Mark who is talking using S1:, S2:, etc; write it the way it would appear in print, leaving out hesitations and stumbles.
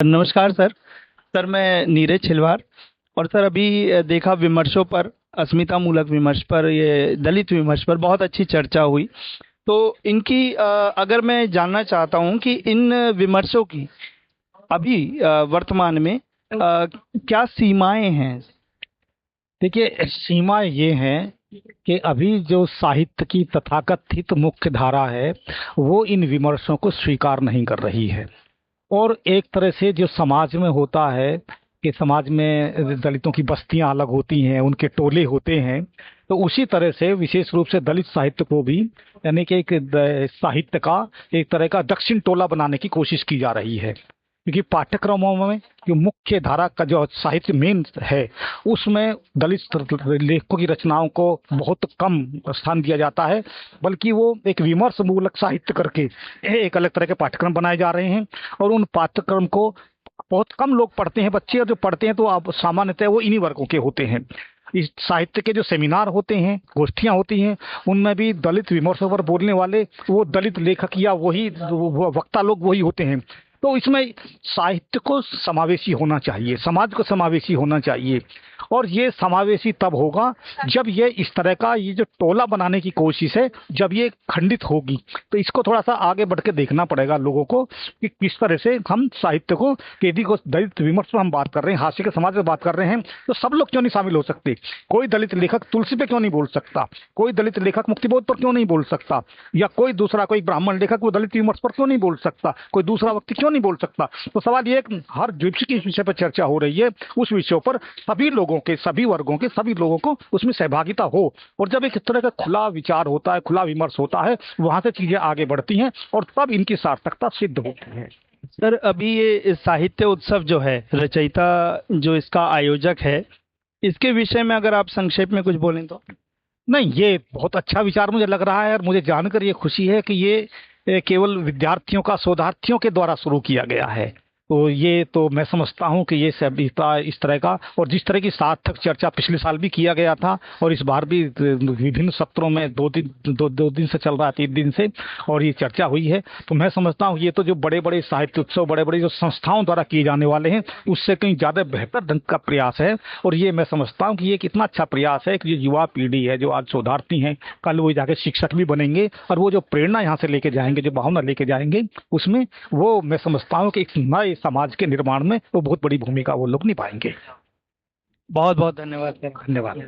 S1: नमस्कार sir. Sir मैं नीरज छिलवार। और सर अभी देखा विमर्शों पर, अस्मिता मूलक विमर्श पर, ये दलित विमर्श पर बहुत अच्छी चर्चा हुई। तो इनकी अगर मैं जानना चाहता हूँ कि इन विमर्शों की अभी वर्तमान में क्या सीमाएं हैं।
S2: देखिए, सीमा ये है कि अभी जो साहित्य की तथाकथित मुख्य धारा है वो इन विमर्शों को स्वीकार नहीं कर रही है। और एक तरह से जो समाज में होता है कि समाज में दलितों की बस्तियां अलग होती हैं, उनके टोले होते हैं। तो उसी तरह से विशेष रूप से दलित साहित्य को भी, यानी कि एक साहित्य का एक तरह का दक्षिण टोला बनाने की कोशिश की जा रही है, क्योंकि पाठ्यक्रमों में जो मुख्य धारा का जो साहित्य मेन है उसमें दलित लेखकों की रचनाओं को बहुत कम स्थान दिया जाता है। बल्कि वो एक विमर्श मूलक साहित्य करके एक अलग तरह के पाठ्यक्रम बनाए जा रहे हैं। और उन पाठ्यक्रम को बहुत कम लोग पढ़ते हैं बच्चे, और जो पढ़ते हैं तो आप सामान्यतः वो इन्हीं वर्गों के होते हैं। इस साहित्य के जो सेमिनार होते हैं, गोष्ठियां होती हैं, उनमें भी दलित विमर्शों पर बोलने वाले वो दलित लेखक या वही वो वक्ता लोग वही होते हैं। तो इसमें साहित्य को समावेशी होना चाहिए, समाज को समावेशी होना चाहिए। और ये समावेशी तब होगा जब ये इस तरह का ये जो टोला बनाने की कोशिश है जब ये खंडित होगी। तो इसको थोड़ा सा आगे बढ़ के देखना पड़ेगा लोगों को कि किस तरह से हम साहित्य को, यदि को दलित विमर्श पर हम बात कर रहे हैं, हास्य के समाज में बात कर रहे हैं, तो सब लोग क्यों नहीं शामिल हो सकते। कोई दलित लेखक तुलसी पे क्यों नहीं बोल सकता, कोई दलित लेखक मुक्तिबोध पर क्यों नहीं बोल सकता, या कोई दूसरा कोई ब्राह्मण लेखक वो दलित विमर्श पर क्यों नहीं बोल सकता, कोई दूसरा व्यक्ति क्यों नहीं बोल सकता। तो सवाल ये है कि हर जिस विषय पर चर्चा हो रही है उस विषयों पर सभी लोगों के, सभी वर्गों के, सभी लोगों को उसमें सहभागिता हो। और जब एक इस तरह का खुला विचार होता है, खुला विमर्श होता है, वहां से चीजें आगे बढ़ती हैं और तब इनकी सार्थकता सिद्ध होती है।
S1: सर अभी ये साहित्य उत्सव जो है, रचयिता जो इसका आयोजक है, इसके विषय में अगर आप संक्षेप में कुछ बोलें तो।
S2: नहीं, ये बहुत अच्छा विचार मुझे लग रहा है, और मुझे जानकर ये खुशी है कि ये केवल विद्यार्थियों का, शोधार्थियों के द्वारा शुरू किया गया है। तो ये तो मैं समझता हूँ कि ये सब इस तरह का, और जिस तरह की सार्थक चर्चा पिछले साल भी किया गया था और इस बार भी विभिन्न सत्रों में दो दिन से चल रहा है, 3 दिन से, और ये चर्चा हुई है। तो मैं समझता हूँ ये तो जो बड़े बड़े साहित्य उत्सव, बड़े बड़े जो संस्थाओं द्वारा किए जाने वाले हैं, उससे कहीं ज्यादा बेहतर ढंग का प्रयास है। और ये मैं समझता हूँ कि ये कितना अच्छा प्रयास है कि जो युवा पीढ़ी है, जो आज शोधार्थी हैं, कल वो जाके शिक्षक भी बनेंगे, और वो जो प्रेरणा यहाँ से लेके जाएंगे, जो भावना लेके जाएंगे, उसमें वो मैं समझता हूँ कि एक नए समाज के निर्माण में वो बहुत बड़ी भूमिका वो लोग निभाएंगे।
S1: बहुत बहुत धन्यवाद सर।
S2: धन्यवाद।